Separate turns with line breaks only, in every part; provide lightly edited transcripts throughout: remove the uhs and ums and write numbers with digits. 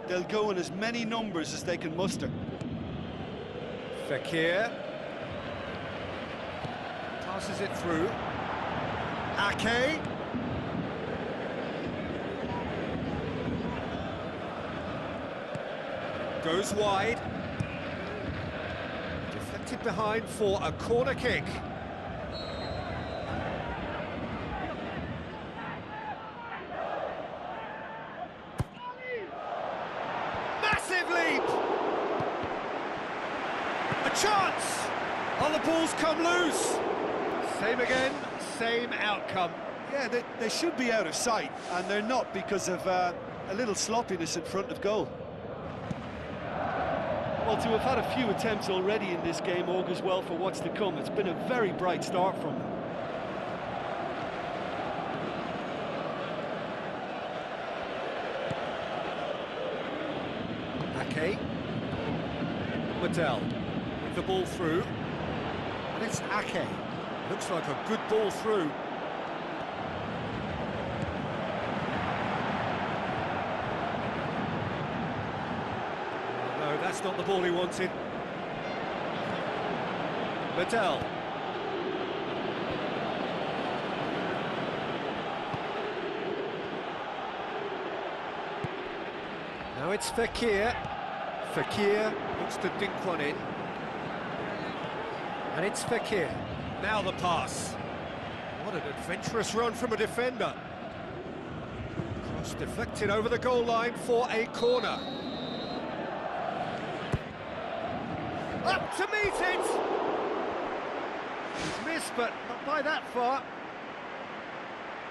They'll go in as many numbers as they can muster.
Fekir. Passes it through. Ake. Goes wide. Deflected behind for a corner kick. Massive leap! A chance! Oh, the ball's come loose. Same again, same outcome.
Yeah, they should be out of sight, and they're not because of a little sloppiness in front of goal. Well, to have had a few attempts already in this game augurs well for what's to come. It's been a very bright start from them.
Ake. Waddell with the ball through. And it's Ake. Looks like a good ball through. No, that's not the ball he wanted. Waddell. Now it's Fekir. Fekir looks to dink one in. And it's Fekir. Now the pass. What an adventurous run from a defender. Cross deflected over the goal line for a corner. Up to meet it! He's missed, but not by that far.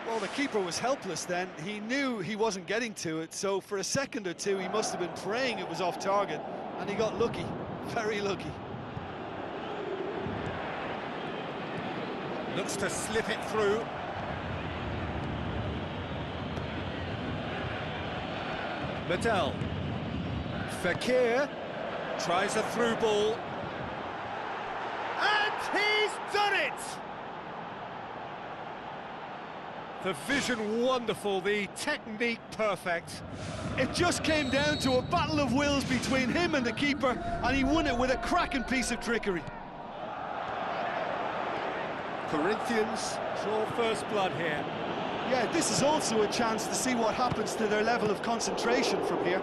Well, the keeper was helpless then. He knew he wasn't getting to it, so for a second or two he must have been praying it was off target, and he got lucky, very lucky.
Looks to slip it through. Waddell. Fekir tries a through ball. And he's done it! The vision wonderful, the technique perfect.
It just came down to a battle of wills between him and the keeper, and he won it with a cracking piece of trickery.
Corinthians draw first blood here.
Yeah, this is also a chance to see what happens to their level of concentration from here.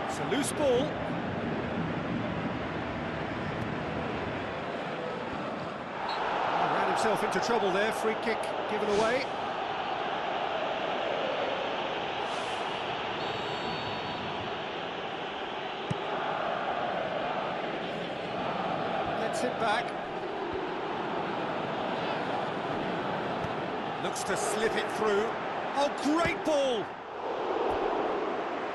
It's a loose ball. Ran himself into trouble there, free kick given away. Gets it back. Looks to slip it through. Oh, great ball!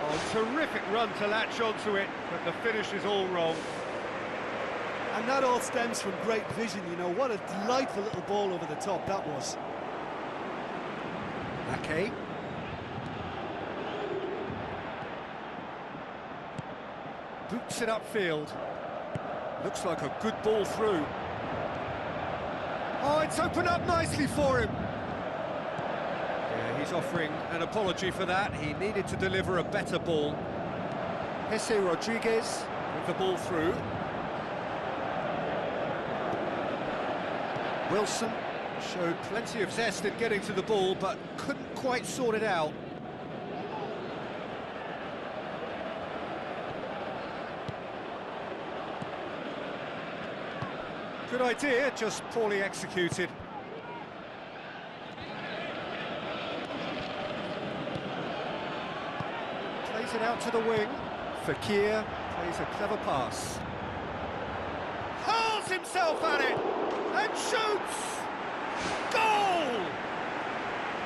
Oh, terrific run to latch onto it, but the finish is all wrong.
And that all stems from great vision, you know. What a delightful little ball over the top that was.
Ake. Boots it upfield. Looks like a good ball through. Oh, it's opened up nicely for him. Yeah, he's offering an apology for that. He needed to deliver a better ball. Jesse Rodriguez with the ball through. Wilson showed plenty of zest in getting to the ball, but couldn't quite sort it out. Good idea, just poorly executed. Plays it out to the wing. Fekir plays a clever pass. Hurls himself at it and shoots! Goal!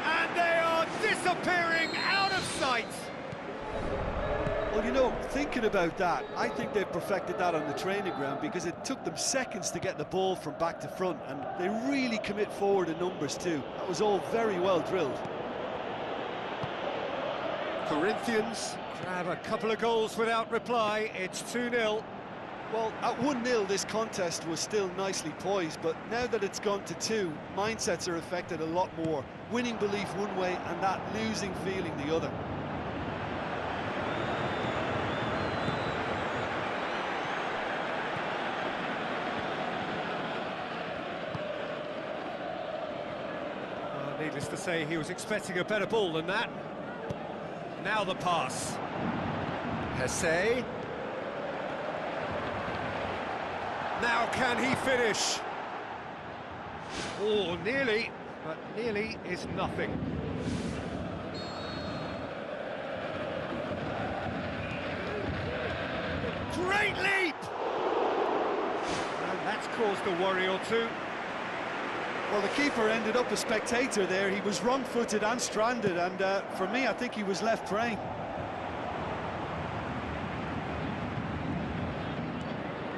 And they are disappearing out of sight.
Well, you know, thinking about that, I think they've perfected that on the training ground, because it took them seconds to get the ball from back to front, and they really commit forward in numbers too. That was all very well drilled.
Corinthians grab a couple of goals without reply. It's 2-0.
Well, at 1-0 this contest was still nicely poised, but now that it's gone to 2, mindsets are affected a lot more. Winning belief one way and that losing feeling the other.
Needless to say, he was expecting a better ball than that. Now the pass. Hesse. Now can he finish? Oh, nearly, but nearly is nothing. Great leap! And that's caused a worry or two.
Well, the keeper ended up a spectator there. He was wrong-footed and stranded, and for me, I think he was left praying.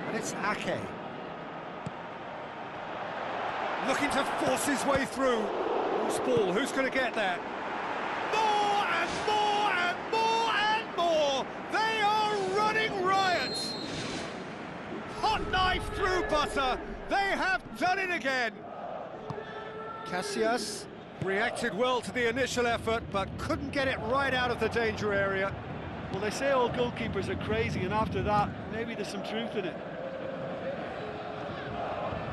And it's Ake. Looking to force his way through. Loose ball, who's going to get there? More and more and more and more! They are running riot! Hot knife through butter! They have done it again! Casillas reacted well to the initial effort, but couldn't get it right out of the danger area.
Well, they say all goalkeepers are crazy, and after that, maybe there's some truth in it.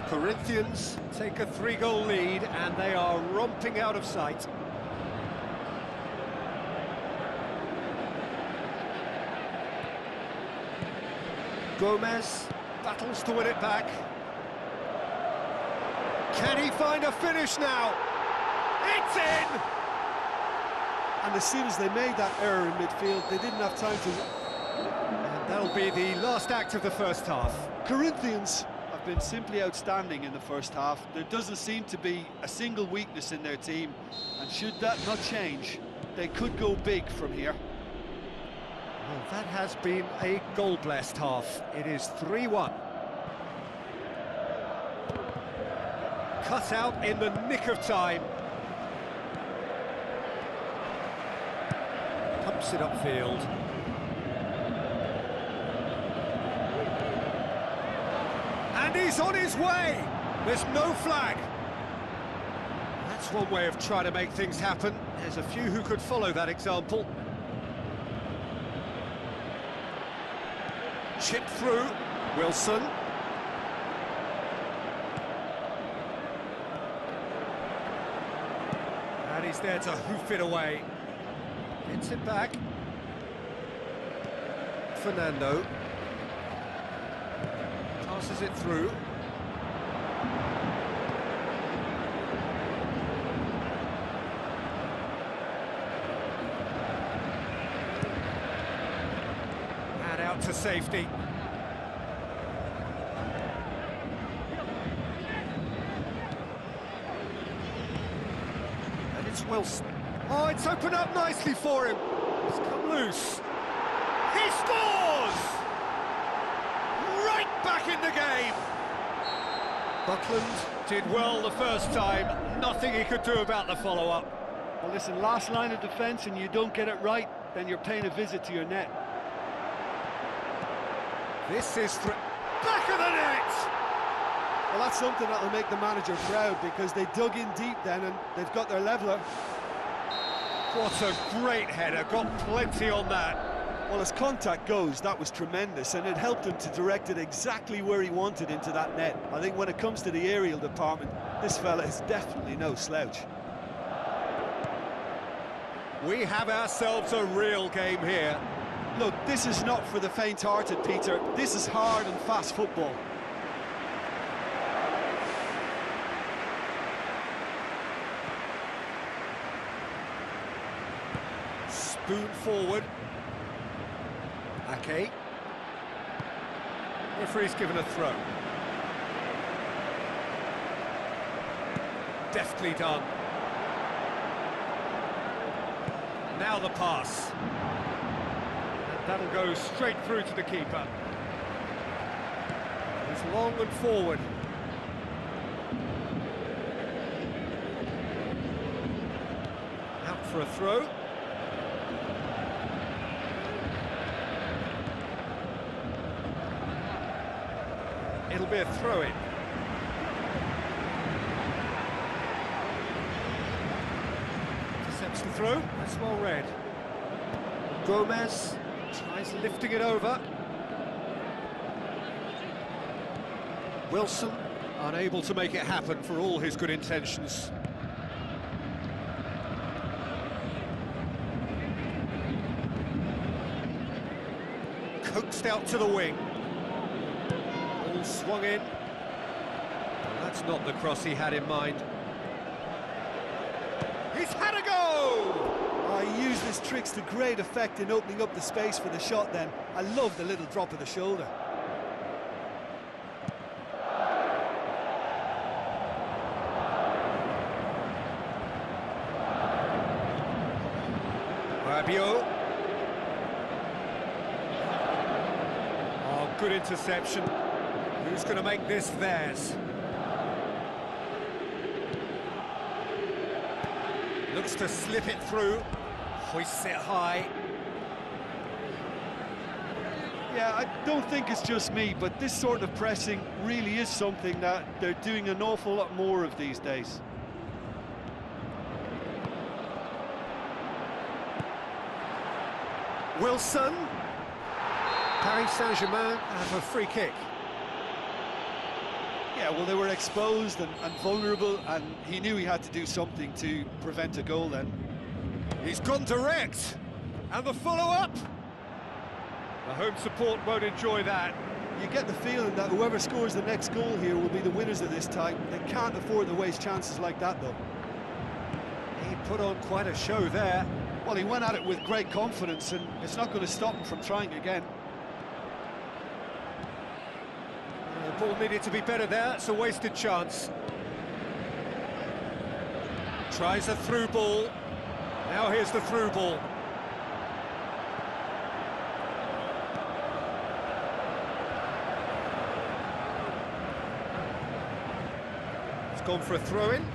Corinthians take a 3-goal lead, and they are romping out of sight. Gomez battles to win it back. Can he find a finish now? It's in!
And as soon as they made that error in midfield, they didn't have time to...
And that'll be the last act of the first half.
Corinthians have been simply outstanding in the first half. There doesn't seem to be a single weakness in their team, and should that not change, they could go big from here.
Well, that has been a goal-blessed half. It is 3-1. Cut out in the nick of time. Pumps it upfield. And he's on his way! There's no flag. That's one way of trying to make things happen. There's a few who could follow that example. Chip through. Wilson. And he's there to hoof it away. Gets it back. Fernando. Passes it through. And out to safety. It's Wilson. Oh, it's opened up nicely for him. It's come loose. He scores! Right back in the game. Buckland did well the first time. Nothing he could do about the follow-up.
Well, listen, last line of defence and you don't get it right, then you're paying a visit to your net.
This is back of the net!
Well, that's something that'll make the manager proud, because they dug in deep then and they've got their leveller.
What a great header, got plenty on that.
Well, as contact goes, that was tremendous, and it helped him to direct it exactly where he wanted into that net. I think when it comes to the aerial department, this fella is definitely no slouch.
We have ourselves a real game here.
Look, this is not for the faint-hearted, Peter. This is hard and fast football.
Spoon forward. Ake. Referee's given a throw. Deftly done. Now the pass. And that'll go straight through to the keeper. It's long and forward. Out for a throw. It'll be a throw-in. Intercepts the throw, that's well read. Gomez tries lifting it over. Wilson unable to make it happen for all his good intentions. coaxed out to the wing. Ball swung in. That's not the cross he had in mind. He's had a go!
Oh, he used his tricks to great effect in opening up the space for the shot then. I love the little drop of the shoulder.
Rabiot. Oh, good interception. Who's going to make this theirs? Looks to slip it through. Hoists it high.
Yeah, I don't think it's just me, but this sort of pressing really is something that they're doing an awful lot more of these days.
Wilson. Paris Saint-Germain have a free kick.
Yeah, well, they were exposed and vulnerable, and he knew he had to do something to prevent a goal then.
He's gone direct. And the follow-up. The home support won't enjoy that.
You get the feeling that whoever scores the next goal here will be the winners of this time. They can't afford to waste chances like that, though.
He put on quite a show there.
Well, he went at it with great confidence, and it's not going to stop him from trying again.
The ball needed to be better there. It's a wasted chance. Tries a through ball. Now here's the through ball. It's gone for a throw-in.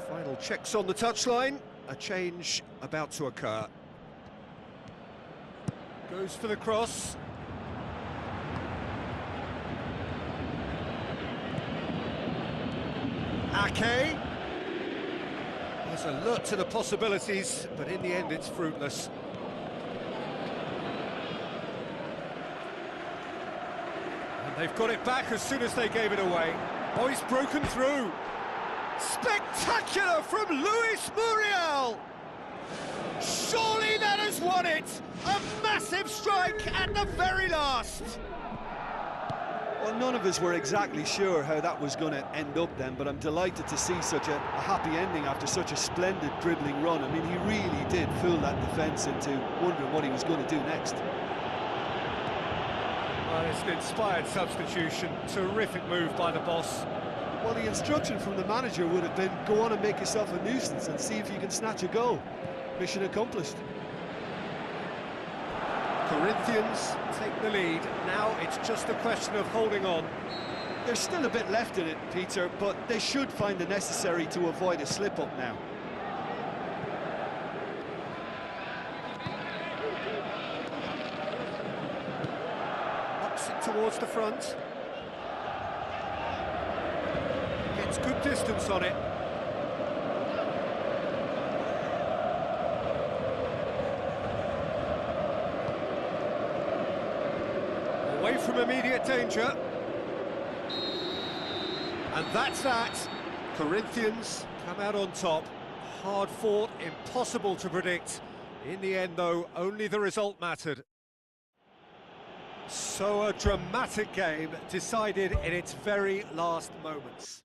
Final checks on the touchline. A change about to occur. Goes for the cross. Ake. There's alert to the possibilities, but in the end it's fruitless. And they've got it back as soon as they gave it away. Oh, he's broken through. Spectacular from Luis Muriel! Surely that has won it! A massive strike at the very last!
Well, none of us were exactly sure how that was going to end up then, but I'm delighted to see such a happy ending after such a splendid dribbling run. I mean, he really did fool that defence into wondering what he was going to do next.
Well, it's an inspired substitution. Terrific move by the boss.
Well, the instruction from the manager would have been, go on and make yourself a nuisance and see if you can snatch a goal. Mission accomplished.
Corinthians take the lead. Now it's just a question of holding on.
There's still a bit left in it, Peter, but they should find the necessary to avoid a slip-up now.
Knocks it towards the front. Gets good distance on it. Away from immediate danger. And that's that. Corinthians come out on top. Hard fought, impossible to predict. In the end, though, only the result mattered. So a dramatic game decided in its very last moments.